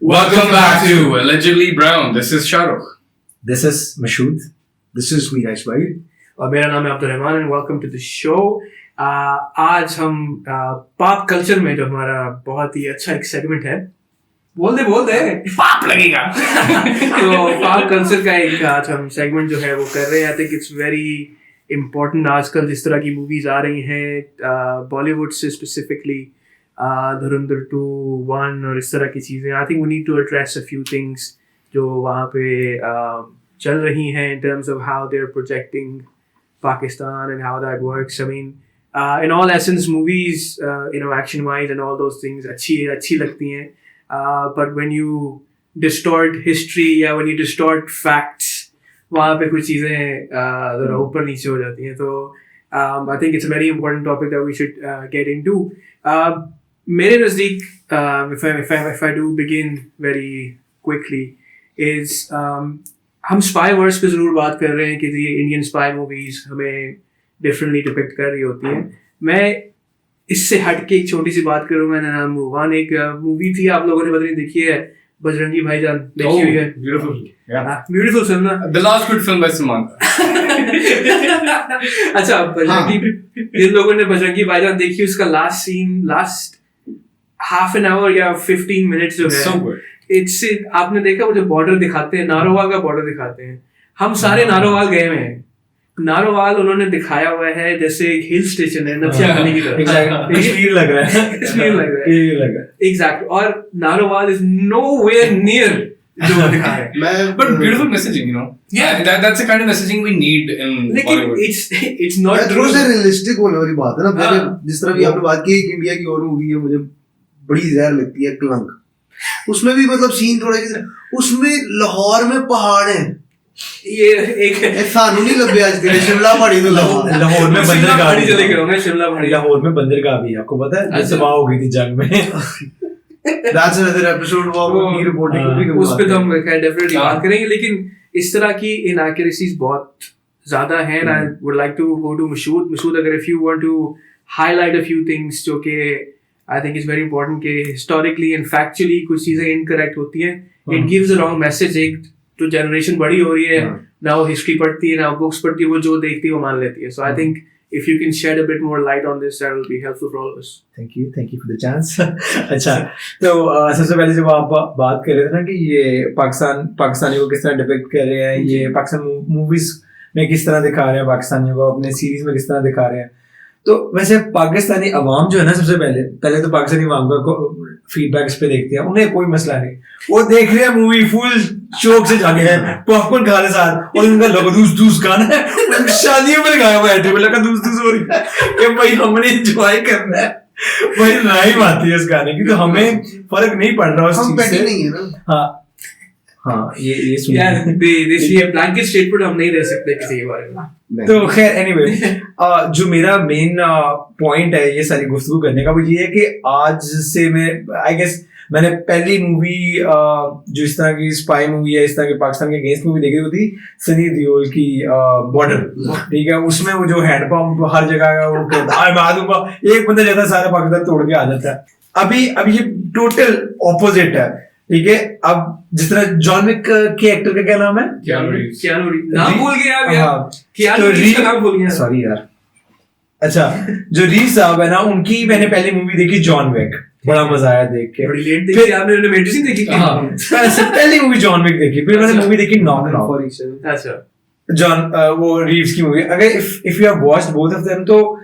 Welcome back to Allegedly Brown. This is Shahrukh. This is Mashood. This is Meera Ismail. और मेरा नाम है Abdul Rahman and welcome to the show. आज हम pop culture में जो हमारा बहुत ही अच्छा एक सेगमेंट है, बोल दे पाप लगेगा। तो पॉप कल्चर का एक आज हम सेगमेंट जो है वो कर रहे हैं। I think it's very important आजकल जिस तरह की मूवीज आ रही हैं बॉलीवुड से स्पेसिफिकली धुरंधर 2, 1 और इस तरह की चीज़ें। I think we need to address a few things जो वहाँ पे चल रही हैं in terms of how they're projecting Pakistan and how that works. I mean, in all essence, movies, action-wise and all those things अच्छी लगती हैं. But when you distort history या when you distort facts, वहाँ पे कुछ चीज़ें ज़रा ऊपर नीचे हो जाती हैं. तो I think it's a very important topic that we should get into. मेरे नज़दीक, if I do begin very quickly, is हम स्पाई वर्स पे ज़रूर बात कर रहे हैं कि ये इंडियन स्पाई मूवीज़ हमें डिफरेंटली डिपिक्ट कर रही होती हैं. मैं इससे हट के एक छोटी सी बात करूँगा ना, मूव ऑन. एक मूवी थी, आप लोगों ने पता नहीं देखी है, बजरंगी भाईजान. देखी हुई है? ब्यूटीफुल फिल्म ना. The last good film by Salman. अच्छा, बजरंगी, जिन लोगों ने बजरंगी भाईजान देखी, उसका last scene, last half an hour या 15 मिनट्स जो है, So good. इससे आपने देखा वो जो बॉर्डर दिखाते हैं, नारोवाल का बॉर्डर दिखाते हैं. हम सारे नारोवाल गए हुए हैं. नारोवाल उन्होंने दिखाया हुआ है जैसे एक हिल स्टेशन है नक्शा की तरह. कश्मीर लग रहा है. कश्मीर लग रहा है. एग्जैक्ट. और नारोवाल इज नोवेयर नियर जो दिखा है. But beautiful messaging, you know. Yeah. That's the kind of messaging we need in लेकिन Bollywood. it's not थोड़ा सा रियलिस्टिक होने वाली बात है ना. मैंने जिस तरह भी आपने बात की, एक इंडिया की और मूवी है मुझे बड़ी जहर लगती है, क्लंक. उसमें भी मतलब सीन थोड़ा उसमें लाहौर में पहाड़ है. ये एक सानू नहीं लगे आज के शिमला पहाड़ी तो लाहौर में बंदरगाह भी चले गए. शिमला पहाड़ी, लाहौर में बंदरगाह भी, आपको पता है, अच्छा. तबाह हो गई थी जंग में. That's another episode of reporting. उस पे तो हम डेफिनेटली बात करेंगे. लेकिन इस तरह की इनएक्यूरेसीज बहुत ज्यादा हैं. I would like to go to Mashood, अगर if you want to highlight a few things जो कि I think is very important कि हिस्टोरिकली एंड फैक्चुअली कुछ चीजें इनकरेक्ट होती हैं. It gives a wrong message. एक तो जनरेशन बड़ी हो रही है ना, वो हिस्ट्री पढ़ती है ना, बुक्स पढ़ती है, वो जो देखती है वो मान लेती है. So I think if you can shed a bit more light on this, that will be helpful for all of us. Thank you for the chance. अच्छा, तो सबसे पहले जब आप बात कर रहे थे ना कि ये पाकिस्तानी को किस तरह डिपिक्ट कर रहे हैं, ये पाकिस्तान मूवीज में किस तरह दिखा रहे हैं, पाकिस्तानियों को अपने सीरीज में किस तरह दिखा रहे हैं, तो वैसे पाकिस्तानी अवाम जो है ना, सबसे पहले तो पाकिस्तानी अवाम का फीडबैक इस पे देखते हैं. उन्हें कोई मसला नहीं, वो देख रहे हैं मूवी फुल शौक से जाके है, पॉपकॉर्न खा रहे साथ, और उनका लबदूस गाना है, शादियों में लगाया हुआ है, टेबल का दूस हो रही है कि भाई हमने एंजॉय करना है. भाई राइम आती है उस गाने की, तो हमें फर्क नहीं पड़ रहा उस चीज से. नहीं है ना. हाँ, ये सुनिए. यार ब्लैंकेट स्टेटमेंट हम नहीं दे सकते किसी के बारे में. तो खैर एनीवे, जो मेरा मेन पॉइंट है ये सारी गुफ्तगू करने का, वो ये है कि आज से मैं आई गेस मैंने पहली मूवी जो इस तरह की स्पाई मूवी है, इस तरह की पाकिस्तान के अगेंस्ट मूवी देखी थी, सनी देओल की बॉर्डर. ठीक है, उसमें वो जो हैंड पंप हर जगह का वो मैं दूंगा, एक बंदा जाता है सारा पाकिस्तान तोड़ के आ जाता है. अभी ये टोटल ऑपोजिट है. ठीक है, अब जिस तरह जॉन विक के एक्टर का क्या नाम है, कियानू रीव्स. नाम भूल गए आप यार. कियानू रीव्स का नाम भूल गया, सॉरी यार. अच्छा, जो रीव्स साहब है ना, उनकी मैंने पहली मूवी देखी जॉन विक, बड़ा मजा आया देख के. बड़ी लेट देखी आपने, मेडिसिन देखी. हाँ, पहली मूवी जॉन विक देखी, फिर मैंने मूवी देखी नॉक. अच्छा, जॉन वो रीव्स की मूवी. अगर if you have watched both of them, तो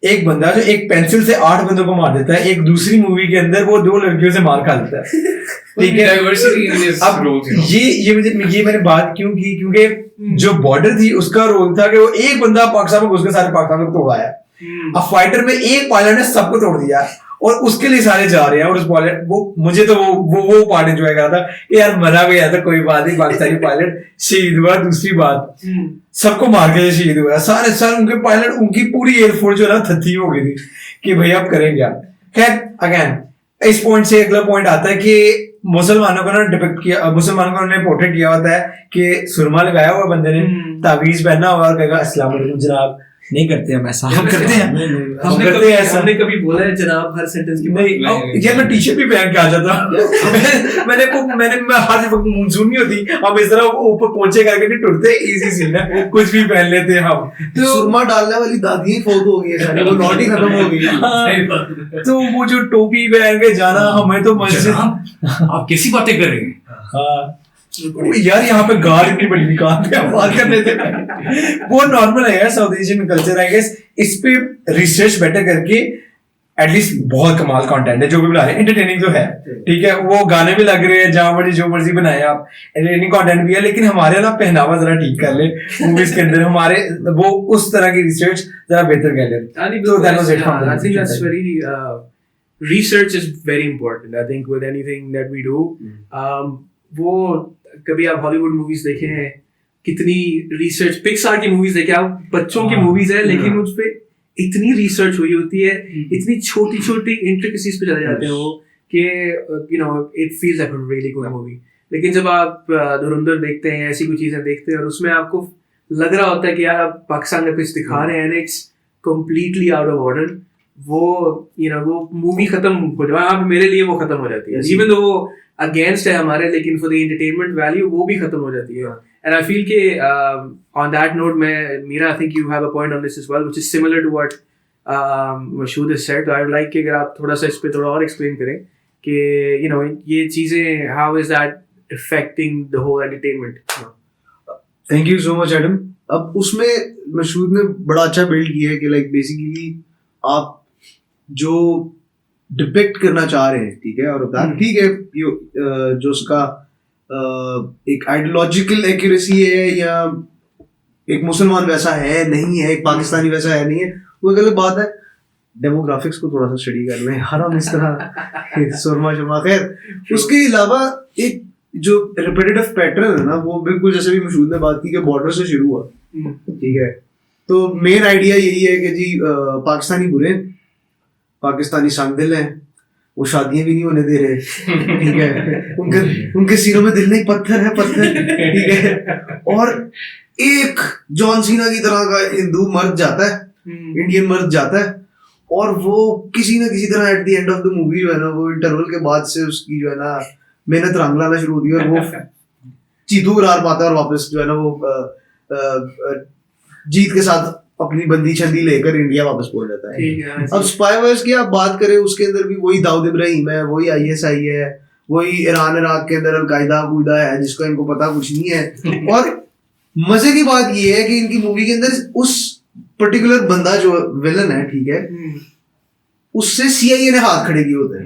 एक बंदा जो एक पेंसिल से 8 बंदों को मार देता है, एक दूसरी मूवी के अंदर वो 2 लड़कियों से मार खा लेता है. ठीक है, डाइवर्सिटी इन दिस ग्रोथ. ये मैंने बात क्यों की, क्योंकि जो बॉर्डर थी उसका रोल था कि वो एक बंदा पाकिस्तान में घुस के सारे पाकिस्तान को तोड़ा है. अब फाइटर में एक पायलट ने सबको तोड़ दिया और उसके लिए सारे जा रहे हैं. और उस पायलट मुझे तो वो पार्ट एंजॉय करा था कि यार मरा गया था, कोई बात नहीं, पाकिस्तानी पायलट शहीद हुआ. दूसरी बात, सबको मार के शहीद हुआ सारे उनके पायलट, उनकी पूरी एयरफोर्स जो है ना थत्थी हो गई थी कि भैया आप करें क्या. खैर अगेन इस पॉइंट से अगला पॉइंट आता है कि मुसलमानों को ना डिपिक्ट किया, मुसलमानों को उन्होंने पोर्ट्रेट किया होता है कि सुरमा लगाया हुआ बंदे ने, तावीज पहना हुआ और कहेगा अस्सलाम वालेकुम जनाब, नहीं करते हम ऐसा, हम करते हैं, हम हमने करते कभी हैं ऐसा हमने कभी बोला है जनाब हर सेंटेंस के बाद? नहीं। नहीं। यार मैं टी शर्ट भी पहन के आ जाता मैं हर वक्त मानसून नहीं होती, हम इस तरह ऊपर पहुंचे करके नहीं टूटते, इजी सीन है, कुछ भी पहन लेते हैं हम। तो सुरमा डालने वाली दादी ही फौत हो गई है सारी, वो लॉट ही खत्म हो गई। हाँ, तो वो जो टोपी पहन के जाना, हमें तो मस्जिद, आप कैसी बातें कर रहे हैं? हाँ यार यहाँ पे गार इतनी बड़ी निकाल के हम बात कर लेते हैं, वो नॉर्मल है यार, south Asian culture I guess. इस पे रिसर्च बेटर करके एटलीस्ट बहुत कमाल कंटेंट है जो भी बना रहे हैं, एंटरटेनिंग तो है, ठीक है, वो गाने भी लग रहे हैं, जहां मर्जी जो मर्जी बनाए आप, एंटरटेनिंग कंटेंट भी है, लेकिन हमारे ना पहनावा जरा ठीक कर ले मूवीज के अंदर, हमारे वो उस तरह की रिसर्च जरा बेहतर कर ले। तो that was it from the I think that's research very research is very important. I think with anything that we do, वो कभी आप हॉलीवुड मूवीज देखे हैं, कितनी रिसर्च, पिक्सार की मूवीज देखे आप, बच्चों की मूवीज है लेकिन उस पे इतनी रिसर्च हुई होती है, इतनी छोटी छोटी इंट्रिकेसीज पे चले जाते हैं वो कि you know it feels like a really good movie. लेकिन जब आप धुरंधर देखते हैं, ऐसी कोई चीजें देखते हैं और उसमें आपको लग रहा होता है कि यार आप पाकिस्तान में कुछ दिखा रहे हैं, it's completely out of order, वो यू नो वो मूवी खत्म हो जाए, वहाँ पे मेरे लिए वो खत्म हो जाती है, इवन दो वो अगेंस्ट है हमारे, लेकिन फॉर द एंटरटेनमेंट वैल्यू वो भी खत्म हो जाती है। एंड आई फील कि ऑन दैट नोट मैं Meera, I think you have a point on this as well which is similar to what Mashhood has said. I would like कि अगर आप थोड़ा सा इस पे थोड़ा और एक्सप्लेन करें कि यू नो ये चीजें how is that affecting the whole entertainment. Thank you so much Adam. अब उसमें मशहूद ने बड़ा अच्छा बिल्ड किया है कि लाइक बेसिकली आप जो डिपिक्ट करना चाह रहे हैं, ठीक है, और ठीक है, जो उसका एक आइडियोलॉजिकल एक्यूरेसी है या एक मुसलमान वैसा है नहीं है, एक पाकिस्तानी वैसा है नहीं है, वो एक अलग बात है। डेमोग्राफिक्स को थोड़ा सा स्टडी कर लें, हरम इस तरह सुरमा शुरमा, खैर उसके अलावा एक जो रिपीटेटिव पैटर्न है ना, वो बिल्कुल जैसे भी मशहूद ने बात की कि बॉर्डर से शुरू हुआ, ठीक है, तो मेन आइडिया यही है कि जी पाकिस्तानी बुरे, पाकिस्तानी सांदिल हैं, वो शादियां भी नहीं होने दे रहे, ठीक है, उनके सीनों में दिल नहीं, पत्थर है पत्थर, ठीक है, और एक जॉन सीना की तरह का हिंदू मर्द जाता है, इंडियन मर्द जाता है, और वो किसी ना किसी तरह at the end of the movie जो है ना, वो इंटरवल के बाद से उसकी जो है ना मेहनत रंग लाना शुरू होती है, और वो चीतू करार पाता है, और वापस जो है ना वो जीत के साथ अपनी बंदी छंदी लेकर इंडिया वापस पहुंच जाता है। अब स्पाईवर्स की आप बात करें, उसके अंदर भी वही दाऊद इब्राहिम है, वही ISI है, वही ईरान इराक के अंदर अलकायदा कूदा है जिसका इनको पता कुछ नहीं है। और मजे की बात ये है कि इनकी मूवी के अंदर उस पर्टिकुलर बंदा जो विलन है, ठीक है, उससे CIA ने हाथ खड़े किए होते हैं।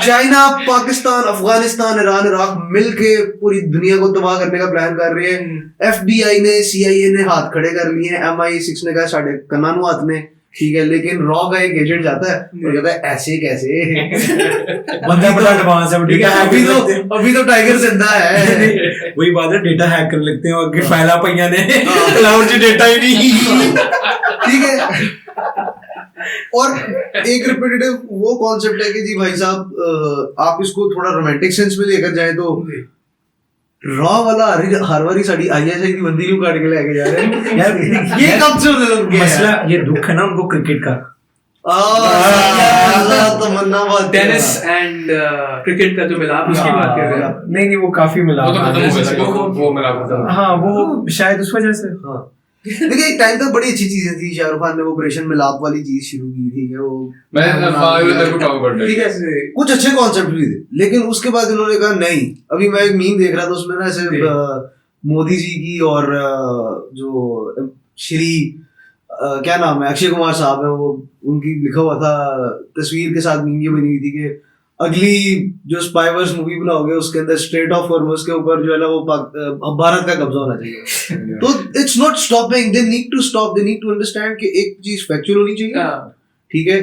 China, Pakistan, Afghanistan, Iran, Iraq मिलके पूरी दुनिया को तबाह करने का प्लान कर रहे हैं। FBI ने, CIA ने हाथ खड़े कर लिए हैं, MI6 ने कहा साढ़े कनानू हाथ ने, ठीक है, लेकिन रॉ का एक एजेंट जाता है और कहता है ऐसे कैसे बंदा बड़ा एडवांस है, ठीक है, अभी तो टाइगर जिंदा है। वही बात है, डेटा हैक कर लेते हैं, और फैला पहिया ने क्लाउड से डेटा ही नहीं, ठीक है। और एक रिपीटेटिव वो कॉन्सेप्ट है कि जी भाई साहब आप इसको थोड़ा रोमांटिक सेंस में लेकर जाए तो रॉ वाला हर बारी साड़ी ISI की बंदी क्यों काट के लेके जा रहे हैं यार, ये कब से मसला, ये दुख है ना उनको क्रिकेट का, तमन्ना बात टेनिस एंड क्रिकेट का जो मिलाप उसकी बात कर रहे हैं। नहीं वो काफी मिला, वो तो खत्म हो गया, वो मिला खत्म। हाँ वो शायद उस वजह से। हाँ देखिए एक टाइम तक बड़ी अच्छी चीजें थी, शाहरुख खान ने वो ऑपरेशन मिलाप वाली चीज शुरू की थी, वो ठीक है, कुछ अच्छे कॉन्सेप्ट भी थे, लेकिन उसके बाद इन्होंने कहा नहीं। अभी मैं एक मीम देख रहा था, उसमें ना ऐसे मोदी जी की और जो श्री क्या नाम है, अक्षय कुमार साहब है, वो उनकी लिखा हुआ था तस्वीर के साथ मीम ये बनी हुई थी कि अगली जो स्पाईवर्स मूवी बनाओगे उसके अंदर स्ट्रेट ऑफ हॉर्मुज के ऊपर जो है ना वो भारत का कब्जा होना चाहिए। तो it's not stopping, they need to stop, they need to understand कि एक चीज फैक्चुअल होनी चाहिए, ठीक है,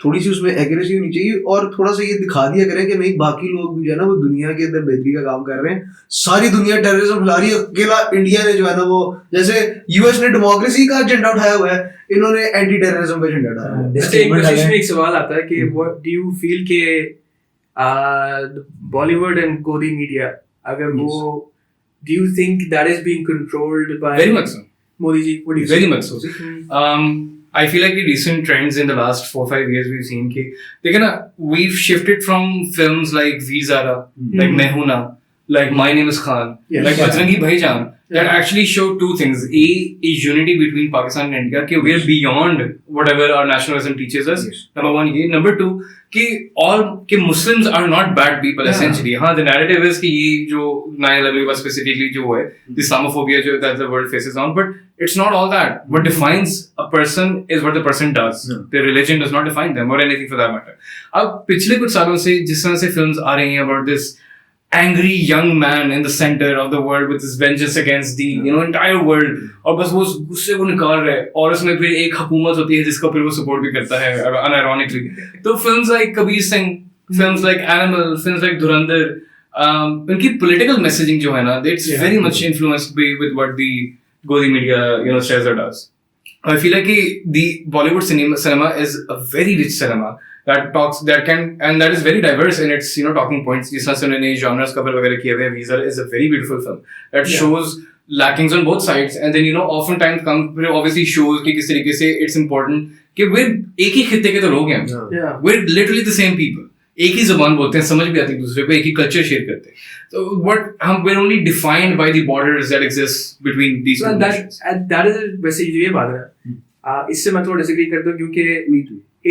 थोड़ी सी उसमें एक्यूरेसी होनी चाहिए, और थोड़ा सा ये दिखा दिया करें कि नहीं बाकी लोग भी जो है ना वो दुनिया के अंदर बेहतरी का काम कर रहे हैं। सारी दुनिया टेररिज्म फैला रही है, अकेला इंडिया ने जो है ना वो, जैसे US ने डेमोक्रेसी का एजेंडा उठाया हुआ है, इन्होंने एंटी टेररिज्म का एजेंडा उठाया है। एक सवाल आता है कि व्हाट डू यू फील के बॉलीवुड एंड गोदी मीडिया, अगर वो do you think that is being controlled by very much so. Modi ji, what do you Very say? much so. I feel like the recent trends in the last 4-5 years we've seen we've shifted from films like Veer Zara, like Main Hoon Na, like My Name Is Khan, Yes. like Bajrangi Bhaijaan, that actually show two things. A is unity between Pakistan and India, कि we're beyond whatever our nationalism teaches us. Yes. Number one, ये. Number two, कि Muslims are not bad people essentially. हाँ, the narrative is कि ये जो 9/11 के बाद specifically जो है, the Islamophobia जो that the world faces on, but it's not all that. What defines a person is what the person does. Their religion does not define them or anything for that matter. अब पिछले कुछ सालों से जिस तरह से films आ रही हैं about this angry young man in the center of the world with his vengeance against the entire world, और बस वो उस गुस्से को निकाल रहा है, और उसमें फिर एक हुकूमत होती है जिसका फिर वो सपोर्ट भी करता है unironically. तो films like Kabir Singh, films like animal, films like धुरंधर, उनकी पॉलिटिकल मैसेजिंग जो है ना, it's very much influenced with what the Godi media shares or does. I feel like the Bollywood cinema is a very rich cinema that is very diverse in its talking points. जिस तरह से उन्होंने genres cover वगैरह किए हुए हैं. Weezer is a very beautiful film that shows lackings on both sides, and then oftentimes obviously shows कि किस तरीके से it's important कि we're एक ही खित्ते के तो लोग हैं. We're literally the same people. एक ही जुबान बोलते हैं, समझ भी आती है दूसरे को, एक ही कल्चर शेयर करते हैं. So we're only defined by the borders that exist between these two nations. That is वैसे ये बात है. इससे मैं थोड़ा डिसएग्री करता हूँ क्योंकि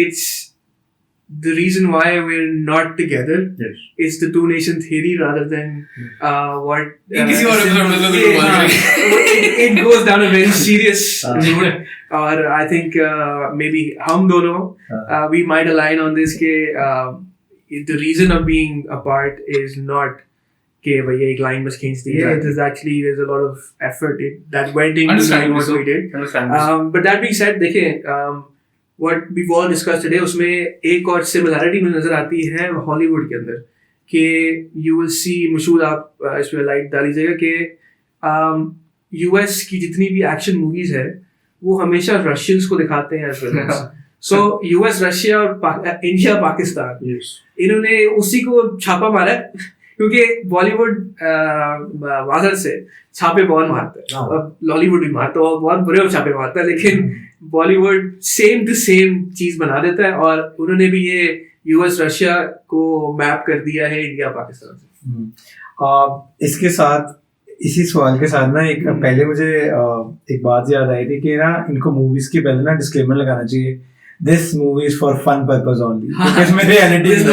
it's the reason why we're not together is the two nation theory rather than what किसी और it goes down a very serious route. और I think maybe हम दोनों we might align on this कि the reason of being apart is not कि भैया एक line बस खींच दी है. It is actually there's a lot of effort that went into doing what we did. But that being said, देखिए what we've all discussed today, उसमें एक और सिमिलैरिटी मुझे नजर आती है हॉलीवुड के अंदर कि you will see, मशहूर आप इस पे लाइट डाल लीजिएगा कि US की जितनी भी एक्शन मूवीज है वो हमेशा रशियंस को दिखाते हैं as villains. So US, Russia और इंडिया, पाकिस्तान, इन्होंने उसी को छापा मारा क्योंकि बॉलीवुड वाजर से छापे बहुत मारता है, अब लॉलीवुड भी मारता है और बहुत बुरे छापे मारता है, लेकिन बॉलीवुड सेम टू सेम चीज बना देता है. और उन्होंने भी ये यूएस रशिया को मैप कर दिया है इंडिया पाकिस्तान से. इसके साथ इसी सवाल के साथ ना एक पहले मुझे एक बात याद आई थी कि ना इनको मूवीज के पहले ना डिस्क्लेमर लगाना चाहिए, this movie is for fun purpose only, because में reality is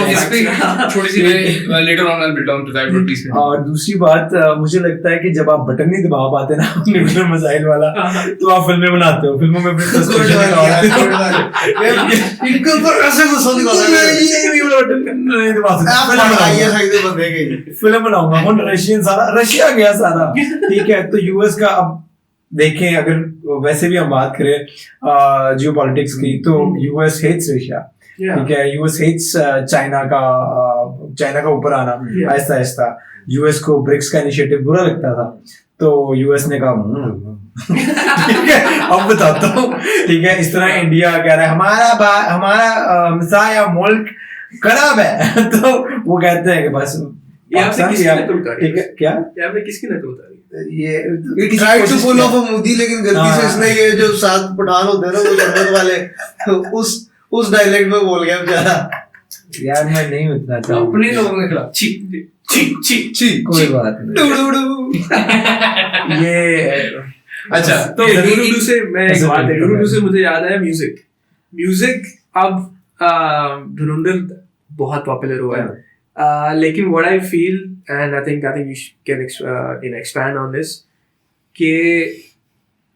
छोटी सी later on I'll build down to that, but please. और दूसरी बात मुझे लगता है कि जब आप बटन नहीं दबा पाते ना न्यूक्लियर मिसाइल वाला, तो आप फिल्में बनाते हो, फिल्मों में इनको तो ऐसे गुस्सा निकालना है, फिल्म बनाऊंगा रशियन, सारा रशिया गया सारा, ठीक है. तो यूएस का अब देखें, अगर वैसे भी हम बात करें जियोपॉलिटिक्स की, तो यूएस हेट्स रशिया, ठीक है. यूएस हेट्स चाइना का ऊपर आना आहिस्ता आहिस्ता. यूएस को ब्रिक्स का इनिशिएटिव बुरा लगता था, तो यूएस ने कहा ठीक है अब बताता हूँ, ठीक है. इस तरह इंडिया कह रहा है हमारा मिसाइल मुल्क खराब है, तो वो कहते हैं कि बस ठीक है. क्या किसकी नकल उतारी? ये tried to pull off a Modi, लेकिन गलती से इसने ये जो सात पठान होते हैं ना वो जंगल वाले, उस डायलेक्ट में बोल गया बेचारा. यार मैं नहीं उतना चाहूँ अपने लोगों के खिलाफ छी छी छी छी, कोई बात नहीं. ये अच्छा, तो डूडू से मैं एक बात है, डूडू से मुझे याद आया म्यूजिक अब धुरंधर बहुत पॉपुलर हुआ है. लेकिन what I feel and I think you can expand on this कि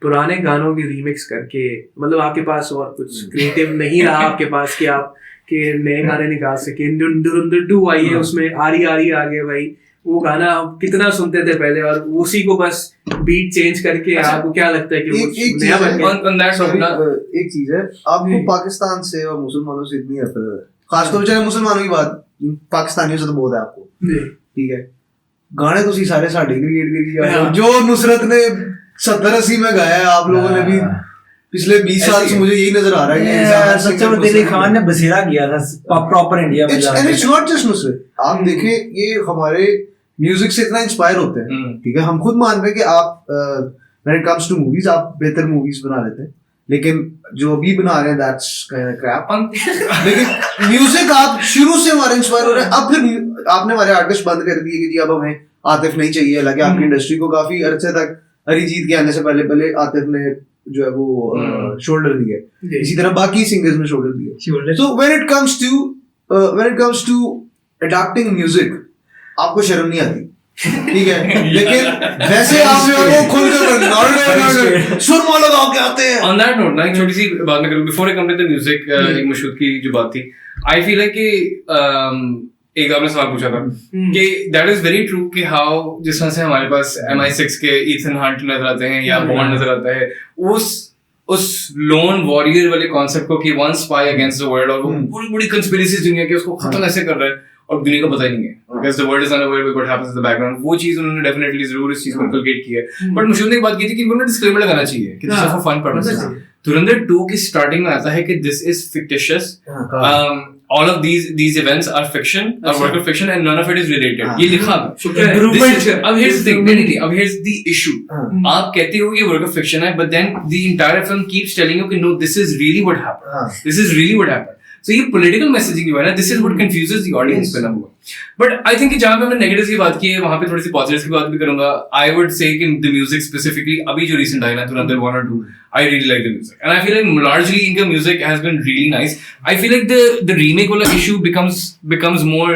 पुराने गानों की रीमिक्स करके, मतलब आपके पास और कुछ क्रिएटिव नहीं रहा आपके पास कि आप के नए गाने निकाल सके. धुरंधर 2 आई है, उसमें आरी आ गए भाई, वो गाना आप कितना सुनते थे पहले, और उसी को बस बीट चेंज करके आपको क्या लगता है कि वो नया बन गया? एक चीज है, आपको पाकिस्तान से और मुसलमानों से इतनी नफरत है, खासतौर से मुसलमानों की बात, पाकिस्तानियों से तो बहुत है आपको, ठीक है. गाने तो सारे साढ़े क्रिएट करिए, जो नुसरत ने 70-80 में गाया है, आप लोगों ने भी पिछले 20 साल से, मुझे यही नजर आ रहा है. सच्चा दिल खान ने बसेरा किया था प्रॉपर इंडिया में. इट्स नॉट जस्ट नुसरत, आप देखें ये हमारे म्यूजिक से इतना इंस्पायर होते हैं, ठीक है. हम खुद मानते हैं कि आप when it comes to movies आप बेहतर मूवीज बना लेते हैं, लेकिन जो अभी बना रहे हैं दैट्स काइंड ऑफ क्रैप। लेकिन म्यूजिक आप शुरू से हमारे इंस्पायर हो रहे हैं, अब फिर आपने हमारे आर्टिस्ट बंद कर दिए कि जी अब हमें आतिफ नहीं चाहिए, हालांकि आपकी इंडस्ट्री को काफी अरसे तक अरिजीत के आने से पहले आतिफ ने जो है वो शोल्डर दिया, इसी तरह बाकी सिंगर्स ने शोल्डर दिया। So when it comes to adopting music आपको शर्म नहीं आती, ठीक है, लेकिन वैसे आप जो है वो खुल कर सुरमा लगा के आते हैं। On that note, ना एक छोटी सी बात मैं करूँ before I come to the music, एक मशहूर की जो बात थी, I feel like कि एक आपने सवाल पूछा था कि that is very true कि how जिस तरह से हमारे पास MI6 के Ethan Hunt नजर आते हैं या Bond नजर आता है, उस लोन वॉरियर वाले कॉन्सेप्ट को कि one spy against the world और वो पूरी बड़ी कंस्पिरेसी दुनिया की उसको खत्म ऐसे कर रहा है और दुनिया को पता ही नहीं है, because the world is unaware with what happens in the background। वो चीज उन्होंने डेफिनेटली जरूर इस चीज को इनकलकेट की है। बट मुझे ने एक बात की थी कि उन्होंने डिस्क्लेमर लगाना चाहिए कि this is for fun purposes. Dhurandhar 2 की स्टार्टिंग में आता है कि this is fictitious, all of these events are fiction, are work of fiction and none of it is related। ये लिखा है। अब here's the thing, नहीं, अब here's the issue। आप कहते हो ये work of fiction है, but then the entire film keeps telling you कि no, this is really what happened, this is really what happened। So ये political messaging जो है ना, this is what confuses the audience पे ना हुआ। But I think कि जहाँ पे हमने negatives की बात की है, वहाँ पे थोड़ी सी positives की बात भी करूँगा। I would say कि the music specifically अभी जो recent आई ना धुरंधर 1 और 2, I really like the music and I feel like largely इनका music has been really nice। I feel like the remake वाला issue becomes more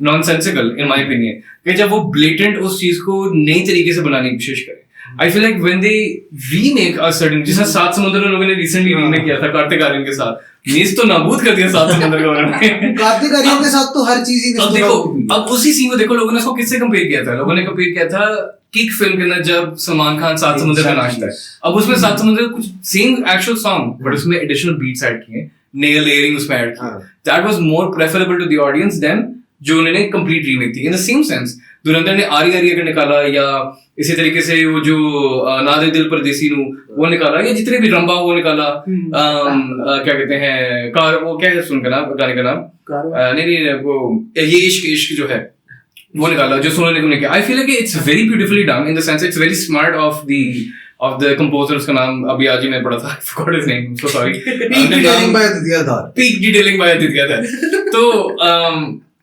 nonsensical in my opinion कि जब वो blatant उस चीज को नई तरीके से बनाने की कोशिश करें। I feel like when they remake a certain, जिस तरह सात समुंदर में लोगों ने recently remake किया था कार्तिक आर्यन के साथ, मीज तो नाबूद कर दिया सात समुंदर का उन्होंने। कार्तिक आर्यन के साथ तो हर चीज ही अब देखो, अब उसी सीन को देखो, लोगों ने इसको किससे कंपेयर किया था? लोगों ने कंपेयर किया था किक फिल्म के अंदर जब सलमान खान सात समुंदर में नाचता है। अब उसमें सात समुंदर कुछ सेम एक्चुअल सॉन्ग बट उसमें एडिशनल बीट्स ऐड किए, नए लेयरिंग उसमें ऐड की। That was more preferable to the audience than जो उन्होंने कंप्लीट रीमेक थी। इन द सेम सेंस धुरंधर ने आरी आरी अगर निकाला, या इसी तरीके से वो जो नादे दिल परदेसी नु वो निकाला, या जितने भी रंबा वो निकाला, क्या कहते हैं कार, वो क्या है सुन का नाम, गाने का नाम, नहीं वो ये इश्क जो है वो निकाला जो सोनू निगम ने किया। I feel like it's very beautifully done in the sense it's very smart of the composer. उसका नाम अभी आज ही मैं पढ़ा था, I forgot his name, so sorry। Peak detailing by Aditya Dhar, peak detailing by Aditya Dhar. तो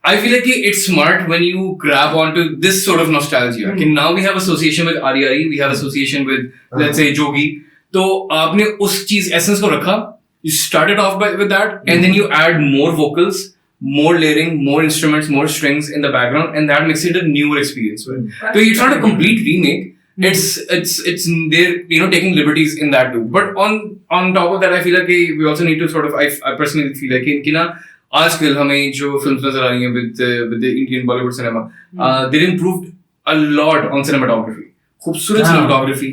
I feel like it's smart when you grab onto this sort of nostalgia। कि now we have association with Ari Ari, we have association with let's say Jogi। तो आपने उस चीज essence को रखा, you started off with that, and then you add more vocals, more layering, more instruments, more strings in the background, and that makes it a newer experience। So it's not a complete remake. It's they're taking liberties in that too। But on top of that, I feel like we also need to sort of I personally feel like कि ना आजकल हमें जो films नजर आ रही हैं with the Indian Bollywood cinema, they improved a lot on cinematography। खूबसूरत cinematography,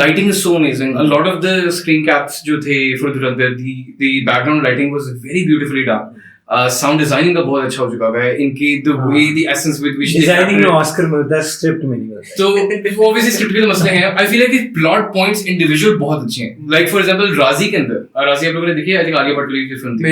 lighting is so amazing। A lot of the screen caps जो थे for Dhurandhar, the background lighting was very beautifully done। Sound designing का बहुत अच्छा हो चुका है इनकी, the way the essence with which designing में ऑस्कर मिलता है, स्क्रिप्ट में नहीं मिलता। तो obviously स्क्रिप्ट के तो मसले हैं। I feel like the plot points individual बहुत अच्छे हैं। Like for example राजी के अंदर, राजी आप लोगों ने देखी है, I think आलिया भट्ट की फिल्म थी,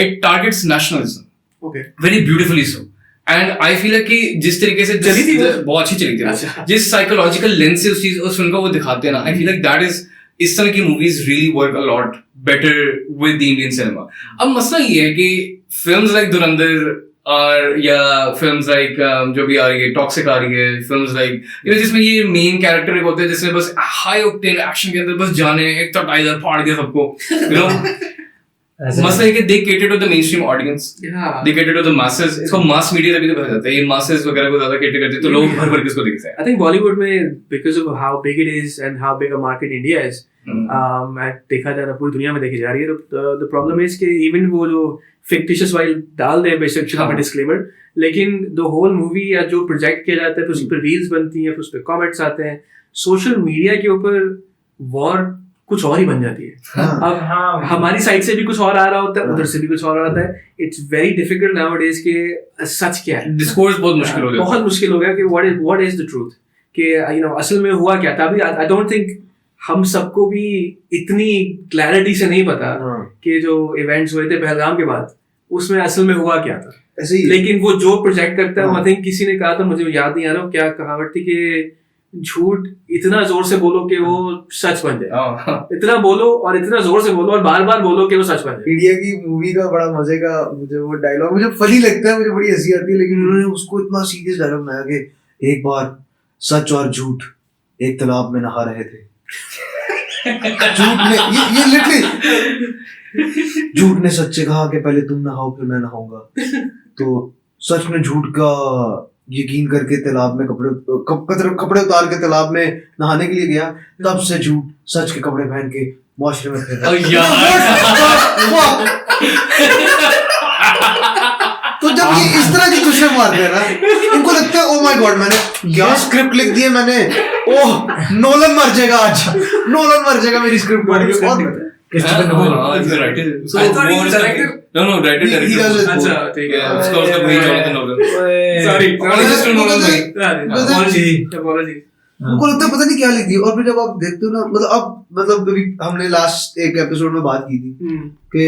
it targets nationalism, okay, very beautifully so। And I feel like कि जिस तरीके से चली थी बहुत अच्छी चली थी, जिस साइकोलॉजिकल लेंस से उस फिल्म को वो दिखाते हैं ना, I feel like that is, इस तरह की movies really work a lot better with the Indian cinema। अब मसला ये है कि फिल्म्स लाइक धुरंधर और या फिल्म्स लाइक जो भी आ रही है टॉक्सिक आ रही है, फिल्म्स लाइक जिसमें ये मेन कैरेक्टर होते हैं जिसमें बस हाई ऑक्टेन एक्शन के अंदर बस जाने एक तो टाइगर फाड़ दिया सबको। मसला है कि they cater to the mainstream audience, they cater to the masses। इसको मास मीडिया तभी तो कहा जाता है, ये masses वगैरह को ज्यादा cater करते हैं, तो लोग भर भर किसको देखते हैं। I think Bollywood में because of how big it is and how big a market India is, देखा जा रहा पूरी दुनिया में देखी जा रही है, तो the problem is कि even वो जो fictitious वाली डाल दे बेशक छोटा सा disclaimer, लेकिन the whole movie या जो प्रोजेक्ट किया जाता है फिर उस पर रील्स बनती हैं, फिर उस पर कमेंट्स आते हैं, सोशल मीडिया के ऊपर वॉर कुछ और ही बन जाती है। अब हमारी साइड से भी कुछ और आ रहा होता है, उधर से भी कुछ और आ रहा है। इट्स वेरी डिफिकल्ट नाउअडेज के सच क्या है, डिस्कोर्स बहुत मुश्किल हो गया, बहुत मुश्किल हो गया कि व्हाट इज द ट्रूथ, कि असल में हुआ क्या था। अभी आई डोंट थिंक हम सबको भी इतनी क्लैरिटी से नहीं पता कि जो इवेंट्स हुए थे पहलगाम के बाद उसमें असल में हुआ क्या था। लेकिन वो जो प्रोजेक्ट करता है, आई थिंक किसी ने कहा था, मुझे याद नहीं आ रहा क्या कहावत थी, कि झूठ इतना जोर से बोलो कि वो सच बन जाए, हाँ इतना बोलो और इतना जोर से बोलो और बार बार बोलो कि वो सच बन जाए। इंडिया की मूवी का बड़ा मजे का मुझे वो डायलॉग मुझे फनी लगता है, मुझे बड़ी हंसी आती है, लेकिन उन्होंने उसको इतना सीरियस डायलॉग बनाया कि एक बार सच और झूठ एक तालाब में नहा रहे थे। झूठ ने ये लिटरली झूठ ने सच से कहा कि पहले तुम नहाओ फिर मैं नहाऊंगा, तो सच में झूठ का यकीन करके तालाब में कपड़े उतार के तालाब में नहाने के लिए गया, तब से झूठ सच के कपड़े पहन के मुआशरे में फिर रहा। तो जब ये इस तरह की खुशियां मारते हैं ना, इनको लगता है ओ माय गॉड मैंने क्या स्क्रिप्ट लिख दी है मैंने, ओह नोलन मर जाएगा आज, नोलन मर जाएगा मेरी स्क्रिप्ट पढ़ के। और Christopher Nolan. He's a writer. So I thought he was directed. No, directed. He does it. अच्छा ठीक है, Yeah, उसका उसका भाई Jonathan Nolan. Sorry Apologies to Nolan भाई. apology। उनको लगता है पता नहीं क्या लिख दी। और फिर जब आप देखते हो ना, मतलब अभी हमने लास्ट एक एपिसोड में बात की थी कि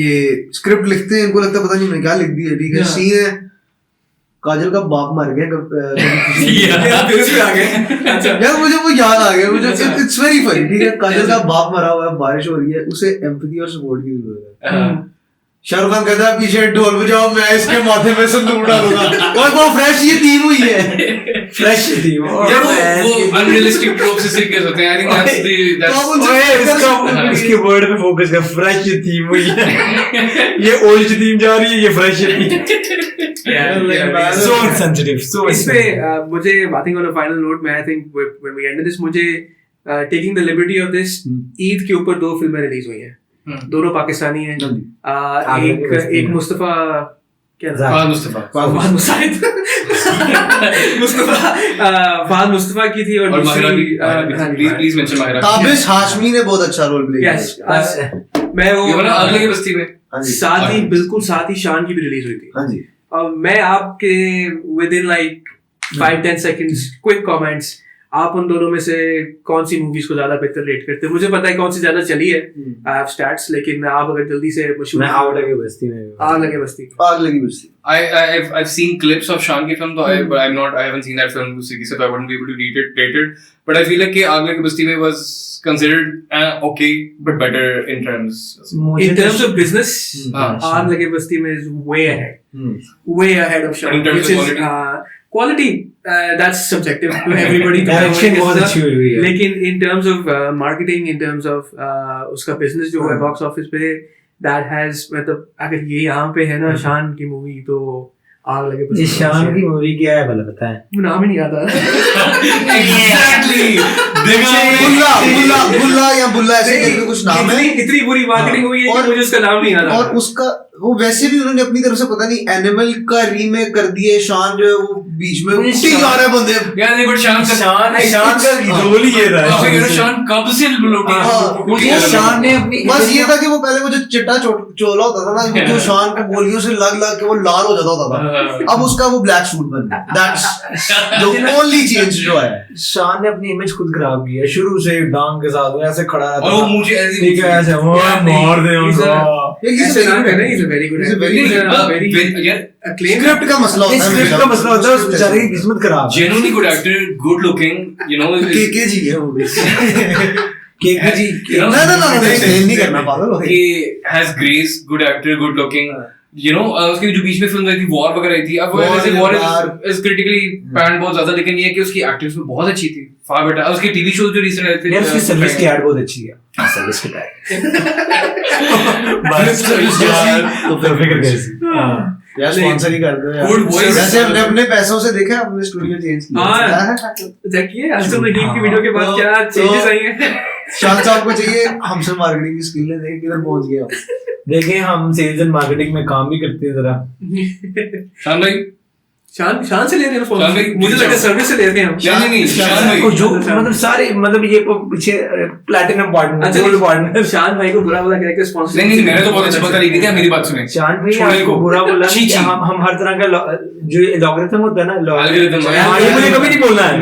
ये स्क्रिप्ट लिखते हैं, इनको लगता है पता नहीं मैंने क्या लिख दी है, ठीक है। सीन है काजल का बाप मर गया, यार मुझे वो याद आ गया, मुझे इट्स वेरी फनी, ठीक है। काजल का बाप मरा हुआ है, बारिश हो रही है, उसे एम्पैथी और सपोर्ट की जरूरत है। शाहरुख खान कहता है पीछे ढोल बजाओ, मैं इसके माथे में संदूक डालूंगा, और वो फ्रेश ये थीम हुई है, फ्रेश थीम। यार वो अनरियलिस्टिक ट्रोप्स से सीख होते हैं। आई थिंक that's इसके वर्ड पे फोकस कर, फ्रेश थीम हुई है, ये ओल्ड थीम जा रही है, ये fresh theme. So sensitive, so इसपे मुझे batting on a final note में, I think when we end this, मुझे taking the liberty of this, Eid के ऊपर 2 फिल्में रिलीज हुई हैं, दोनों पाकिस्तानी हैं। एक मुस्तफा क्या Fahad Mustafa. फहद मुस्तफा की थी, और Mahira दूसरी भी. Please mention Mahira. Tabish Hashmi ने बहुत अच्छा रोल प्ले किया। यस, मैं वो ये वाला अगले की बस्ती में. हाँ जी, साथ ही बिल्कुल साथ ही शान की भी रिलीज हुई थी। हाँ जी। मैं आपके with in like 5-10 seconds quick comments, आप उन दोनों में से कौन सी मूवीज को ज्यादा बेहतर रेट करते हैं? मुझे पता है कौन सी ज्यादा चली है, आई हैव स्टैट्स, लेकिन आप अगर जल्दी से मैं आग लगे बस्ती में, आग लगे बस्ती आग लगी बस्ती। I've seen clips of Shan ki film, but I haven't seen that film, so I wouldn't be able to rate it. But I feel like कि आग लगे बस्ती में was considered okay, but better in terms of business. आग लगे बस्ती में is way ahead of Shan, in terms which of is quality. That's subjective to everybody. Direction बहुत अच्छी हुई है, लेकिन in terms of marketing, in terms of उसका business जो है box office पे, that has, मतलब अगर ये यहाँ पे है ना शान की मूवी, तो आग लगे बस्ती। ये शान की मूवी क्या है भला पता है? नाम ही नहीं आता। Exactly. बुल्ला या बुल्ला ऐसे करके कुछ नाम है। इतनी बुरी मार्केटिंग हुई है कि मुझे उसका नाम नहीं आता। और उसका वो वैसे भी उन्होंने अपनी तरफ से पता नहीं एनिमल का रीमेक कर दिए। शान जो है वो बीच में उल्टी जा रहा है बंदे। यार नहीं, but शान का रोल ही ये रहा है। शान कब से शान ने अपनी बस ये था कि वो पहले वो जो चिट्टा चोला होता था ना, जो शान को गोलियों से लग के वो लाल हो जाता था, अब उसका वो ब्लैक सूट बन गया। दैट्स द ओनली चेंज जो है। शान ने अपनी इमेज खुद खराब की है, शुरू से डांग के साथ ऐसे खड़ा रहता और वो मुझे ऐसे ठीक है, ऐसे मार दे उनको। स्क्रिप्ट का मसला होता है, स्क्रिप्ट का मसला होता है, उस बेचारे की किस्मत खराब है। genuinely good actor, good looking, you know. KK जी है वो केके जी नहीं करना पागल हो कि has grace, good actor, good looking. You know, उसकी जो बीच में फिल्म आई थी वॉर वगैरह आई थी, अब वैसे वॉर इज क्रिटिकली पैंड बहुत ज्यादा, लेकिन ये है कि उसकी एक्टिंग में बहुत अच्छी थी, फार बेटर। उसके टीवी शोज जो रिसेंट आए थे, यार उसकी सर्विस की ऐड बहुत अच्छी है। सर्विस की ऐड बस तो फिक्र कैसी। हां यार स्पॉन्सर ही कर दो यार। गुड वॉइस वैसे हमने अपने पैसों से देखा, हमने स्टूडियो चेंज किया। हां देखिए आजकल टीम की वीडियो के बाद क्या चेंजेस आई हैं। शान साहब को चाहिए हमसे मार्केटिंग की स्किल है, देखिए किधर पहुंच गए हम। देखें हम सेल्स एंड मार्केटिंग में काम भी करते हैं जरा। शान भाई, शान से ले रहे हैं शान भाई, मुझे लगता है सर्विस से ले रहे हैं हम। नहीं शान भाई को जो मतलब सारे मतलब ये पीछे प्लैटिनम पार्टनर, गोल्ड पार्टनर। शान भाई को बुरा बोला क्या स्पॉन्सर? नहीं मैंने तो बहुत अच्छा बता रही थी, मेरी बात सुने। शान भाई आपको बुरा बोला कि हम हर तरह का जो लॉगरिथम होता है ना, ये मुझे कभी नहीं बोलना है।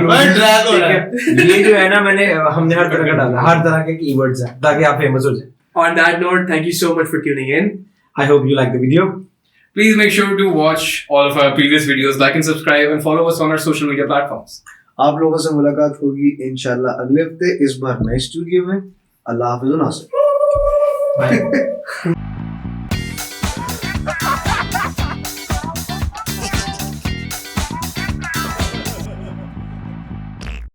ये जो है ना हमने हर तरह का डाला, हर तरह के कीवर्ड्स हैं ताकि आप फेमस हो जाए। On that note, thank you so much for tuning in. I hope you like the video. Please make sure to watch all of our previous videos, like and subscribe, and follow us on our social media platforms. आप लोगों से मुलाकात होगी इंशाल्लाह अगले हफ्ते, इस बार नए स्टूडियो में। अल्लाह हाफिज़ नासिर। Bye.